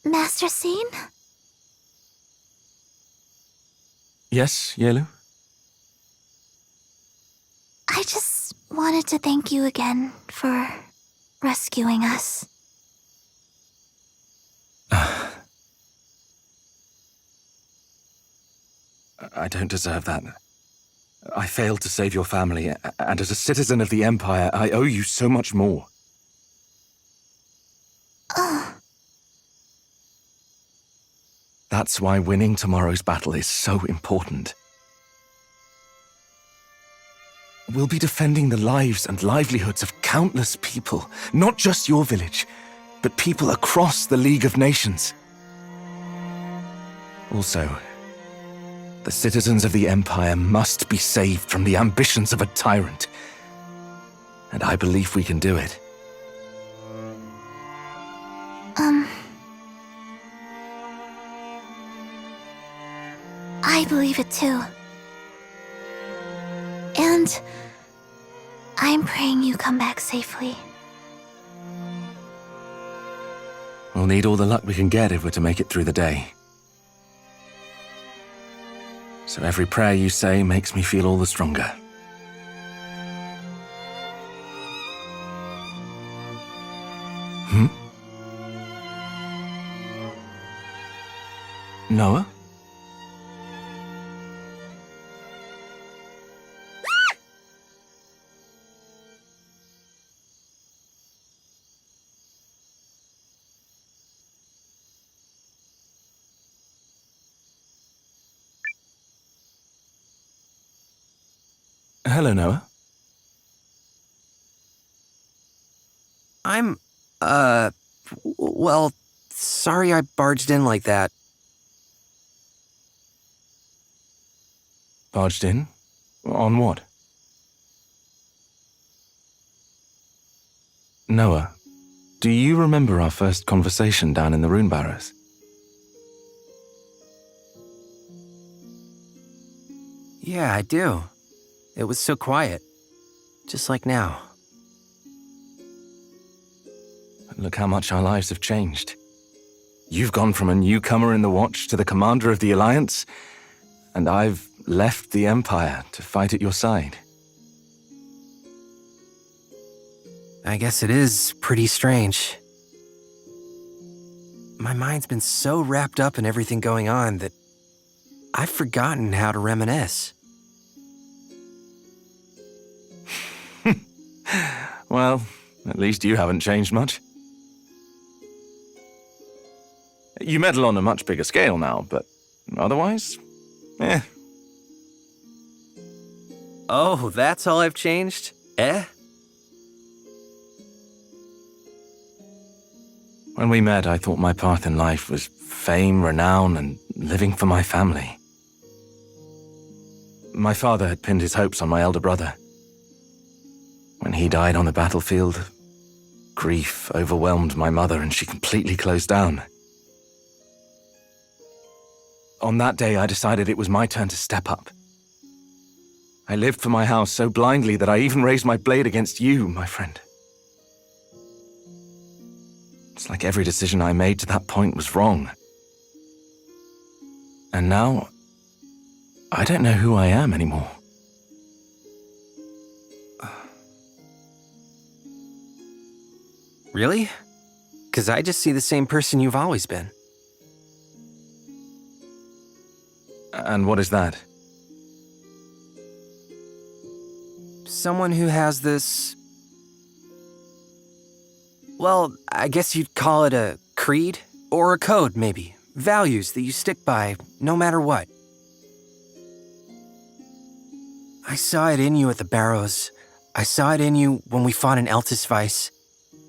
Master Scene? Yes, Yelu? I just wanted to thank you again for rescuing us. I don't deserve that. I failed to save your family, and as a citizen of the Empire, I owe you so much more. That's why winning tomorrow's battle is so important. We'll be defending the lives and livelihoods of countless people, not just your village, but people across the League of Nations. Also, the citizens of the Empire must be saved from the ambitions of a tyrant. And I believe we can do it. I believe it too. And I'm praying you come back safely. We'll need all the luck we can get if we're to make it through the day. So every prayer you say makes me feel all the stronger. Noah? Hello, Noah. I'm, well, sorry I barged in like that. Barged in? On what? Noah, do you remember our first conversation down in the Rune Barrows? Yeah, I do. It was so quiet. Just like now. Look how much our lives have changed. You've gone from a newcomer in the Watch to the commander of the Alliance, and I've left the Empire to fight at your side. I guess it is pretty strange. My mind's been so wrapped up in everything going on that I've forgotten how to reminisce. Well, at least you haven't changed much. You meddle on a much bigger scale now, but otherwise, eh. Oh, that's all I've changed? Eh? When we met, I thought my path in life was fame, renown, and living for my family. My father had pinned his hopes on my elder brother. When he died on the battlefield, grief overwhelmed my mother and she completely closed down. On that day, I decided it was my turn to step up. I lived for my house so blindly that I even raised my blade against you, my friend. It's like every decision I made to that point was wrong. And now, I don't know who I am anymore. Really? 'Cause I just see the same person you've always been. And what is that? Someone who has this... Well, I guess you'd call it a creed? Or a code, maybe. Values that you stick by, no matter what. I saw it in you at the Barrows. I saw it in you when we fought in Eltisvice.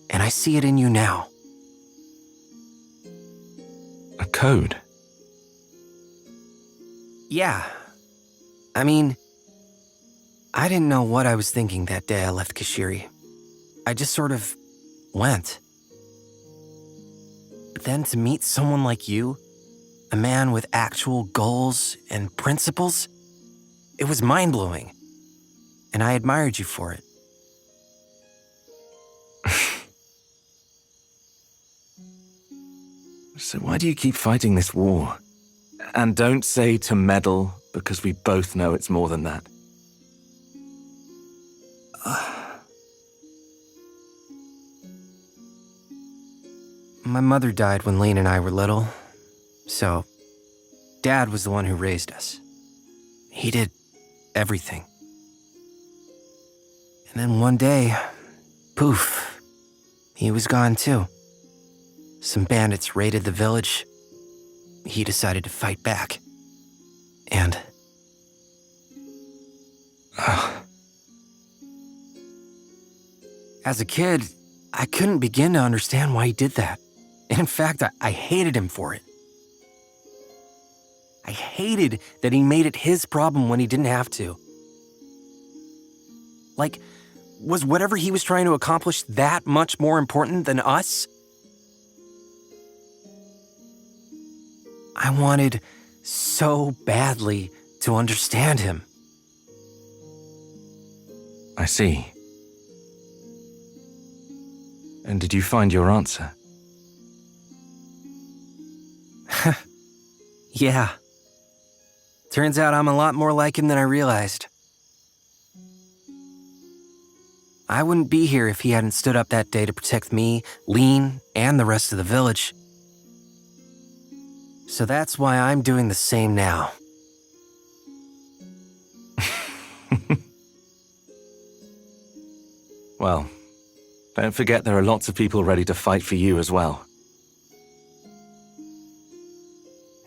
And I see it in you now. A code? Yeah. I mean, I didn't know what I was thinking that day I left Kashiri. I just sort of went. But then to meet someone like you, a man with actual goals and principles, it was mind-blowing. And I admired you for it. So why do you keep fighting this war? And don't say to meddle, because we both know it's more than that. My mother died when Lane and I were little, so Dad was the one who raised us. He did everything. And then one day, poof, he was gone too. Some bandits raided the village. He decided to fight back. And... As a kid, I couldn't begin to understand why he did that. In fact, I hated him for it. I hated that he made it his problem when he didn't have to. Like, was whatever he was trying to accomplish that much more important than us? I wanted so badly to understand him. I see. And did you find your answer? Yeah. Turns out I'm a lot more like him than I realized. I wouldn't be here if he hadn't stood up that day to protect me, Lean, and the rest of the village. So that's why I'm doing the same now. Well, don't forget there are lots of people ready to fight for you as well.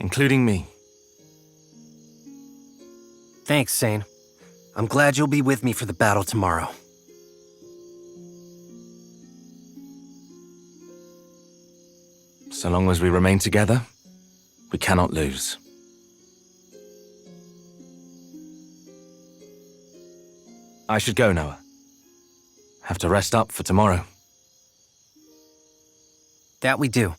Including me. Thanks, Sane. I'm glad you'll be with me for the battle tomorrow. So long as we remain together, we cannot lose. I should go, Noah. Have to rest up for tomorrow. That we do.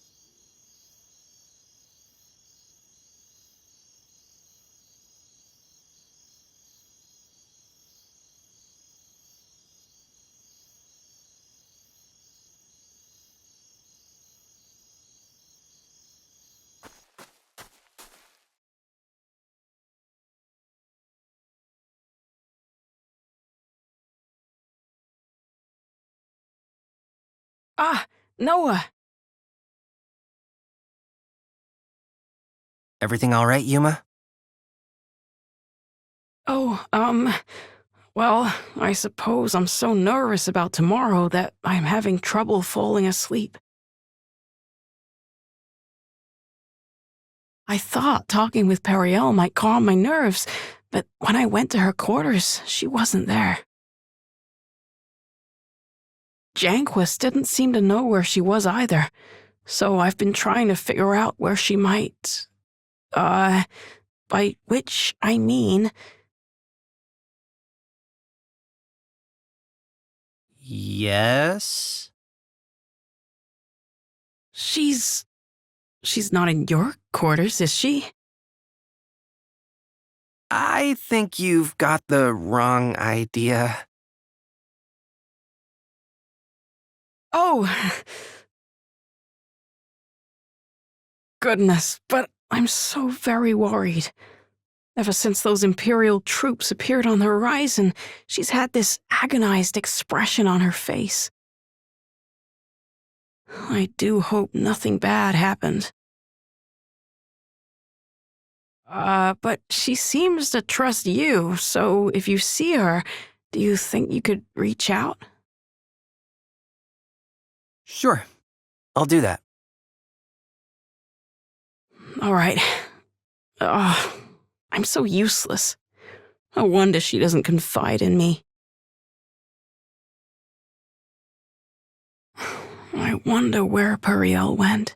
Ah, Noah! Everything all right, Yuma? Oh, well, I suppose I'm so nervous about tomorrow that I'm having trouble falling asleep. I thought talking with Periel might calm my nerves, but when I went to her quarters, she wasn't there. Janquist didn't seem to know where she was either, so I've been trying to figure out where she might... by which I mean... Yes? She's not in your quarters, is she? I think you've got the wrong idea. Oh! Goodness, but I'm so very worried. Ever since those Imperial troops appeared on the horizon, she's had this agonized expression on her face. I do hope nothing bad happened. But she seems to trust you, so if you see her, do you think you could reach out? Sure, I'll do that. All right. I'm so useless. No wonder she doesn't confide in me. I wonder where Periel went.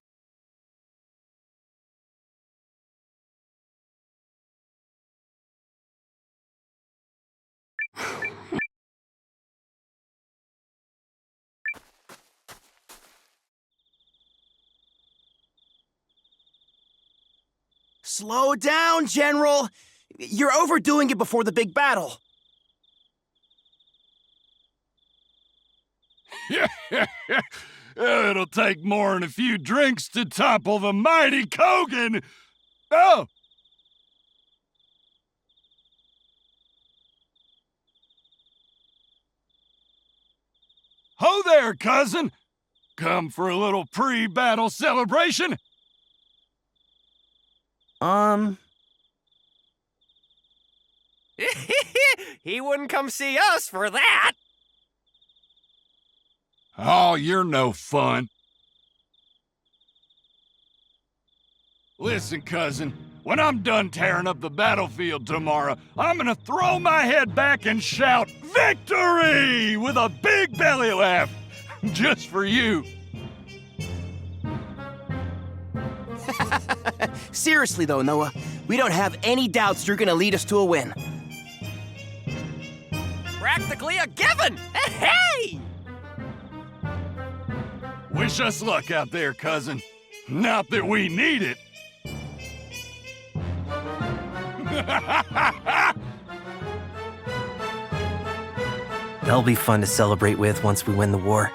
Slow down, General! You're overdoing it before the big battle. It'll take more than a few drinks to topple the mighty Kogan. Oh! Ho there, cousin! Come for a little pre-battle celebration? He wouldn't come see us for that. Oh, you're no fun. Listen, cousin, when I'm done tearing up the battlefield tomorrow, I'm gonna throw my head back and shout, "Victory!" with a big belly laugh. Just for you. Seriously, though, Noah, we don't have any doubts you're gonna lead us to a win. Practically a given. Hey! Wish us luck out there, cousin. Not that we need it. They'll be fun to celebrate with once we win the war.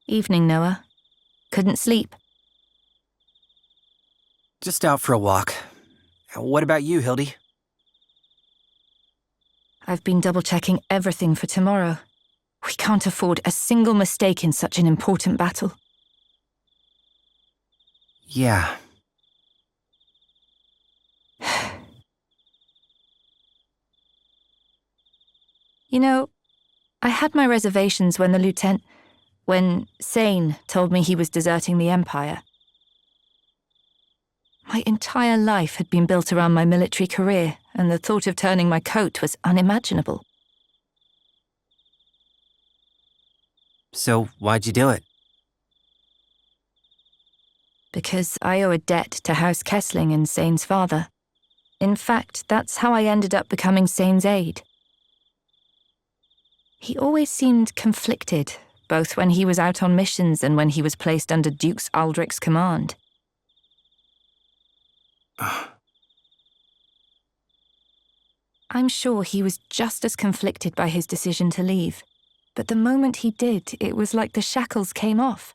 Evening, Noah. Couldn't sleep. Just out for a walk. What about you, Hildy? I've been double-checking everything for tomorrow. We can't afford a single mistake in such an important battle. Yeah. You know, I had my reservations when Sane told me he was deserting the Empire. My entire life had been built around my military career, and the thought of turning my coat was unimaginable. So, why'd you do it? Because I owe a debt to House Kessling and Sane's father. In fact, that's how I ended up becoming Sane's aide. He always seemed conflicted, both when he was out on missions and when he was placed under Dukes Aldrich's command. I'm sure he was just as conflicted by his decision to leave, but the moment he did, it was like the shackles came off.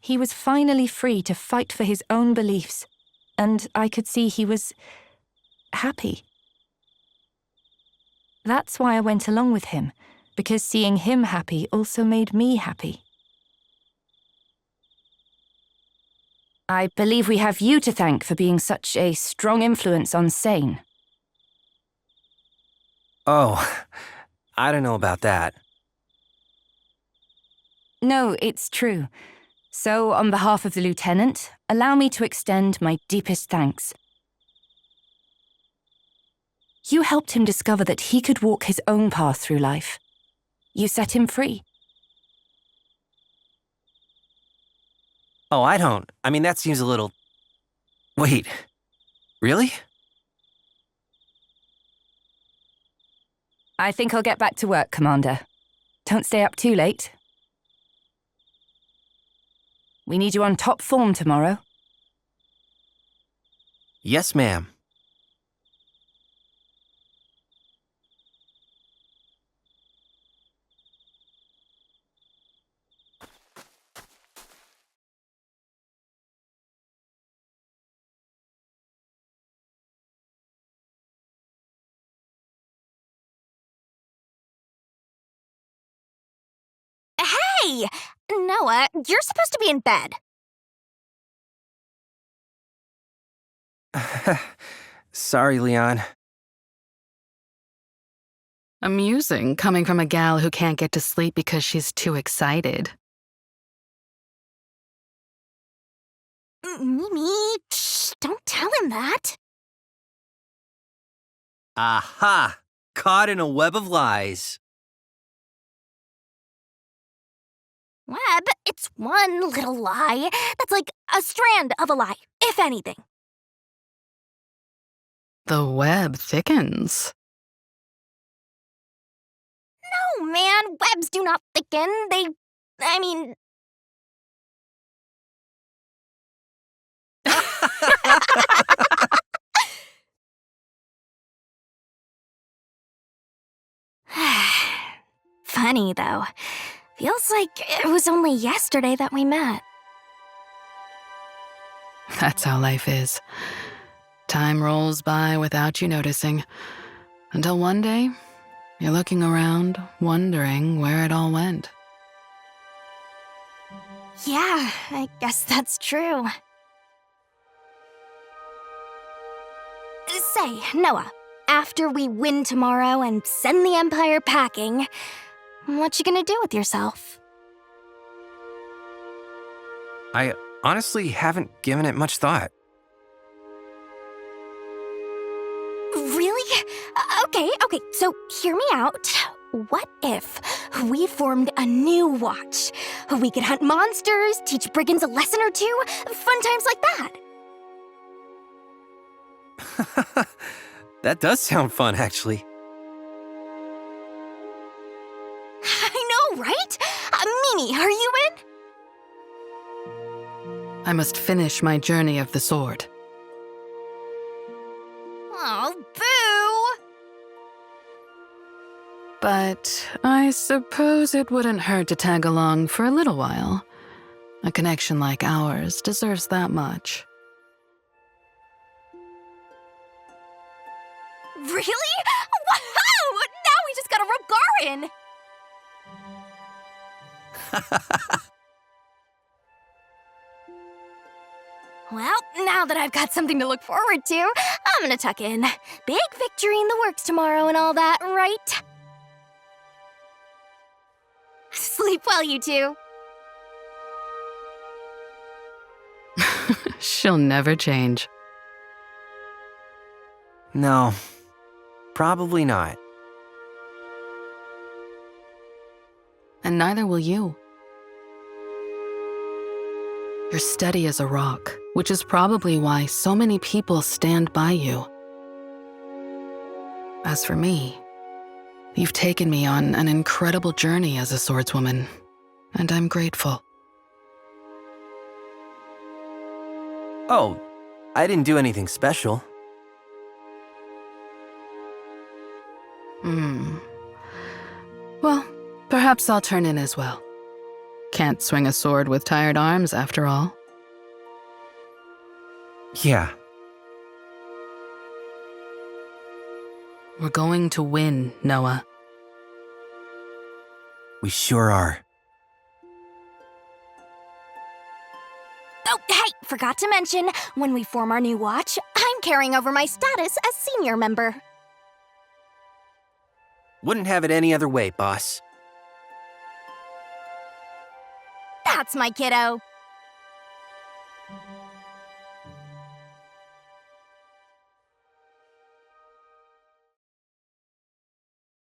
He was finally free to fight for his own beliefs, and I could see he was happy. That's why I went along with him, because seeing him happy also made me happy. I believe we have you to thank for being such a strong influence on Sane. Oh, I don't know about that. No, it's true. So, on behalf of the Lieutenant, allow me to extend my deepest thanks. You helped him discover that he could walk his own path through life. You set him free. Oh, I don't. I mean, that seems a little... Wait. Really? I think I'll get back to work, Commander. Don't stay up too late. We need you on top form tomorrow. Yes, ma'am. Hey! Noah, you're supposed to be in bed. Sorry, Leon. Amusing, coming from a gal who can't get to sleep because she's too excited. Mimi, shh, don't tell him that. Aha! Caught in a web of lies. Web, it's one little lie. That's like a strand of a lie, if anything. The web thickens. No, man, webs do not thicken. I mean... Funny, though. Feels like it was only yesterday that we met. That's how life is. Time rolls by without you noticing. Until one day, you're looking around, wondering where it all went. Yeah, I guess that's true. Say, Noah, after we win tomorrow and send the Empire packing, what you gonna do with yourself? I honestly haven't given it much thought. Really? Okay, so hear me out. What if we formed a new watch? We could hunt monsters, teach brigands a lesson or two, fun times like that. That does sound fun, actually. I know, right? Mimi, are you in? I must finish my journey of the sword. Oh, boo! But I suppose it wouldn't hurt to tag along for a little while. A connection like ours deserves that much. Really? Wow! Now we just got a Rogarin! Well, now that I've got something to look forward to, I'm gonna tuck in. Big victory in the works tomorrow and all that, right? Sleep well, you two. She'll never change. No, probably not. And neither will you. You're steady as a rock, which is probably why so many people stand by you. As for me, you've taken me on an incredible journey as a swordswoman, and I'm grateful. Oh, I didn't do anything special. Well, perhaps I'll turn in as well. Can't swing a sword with tired arms, after all. Yeah. We're going to win, Noah. We sure are. Oh, hey, forgot to mention, when we form our new watch, I'm carrying over my status as senior member. Wouldn't have it any other way, boss. That's my kiddo.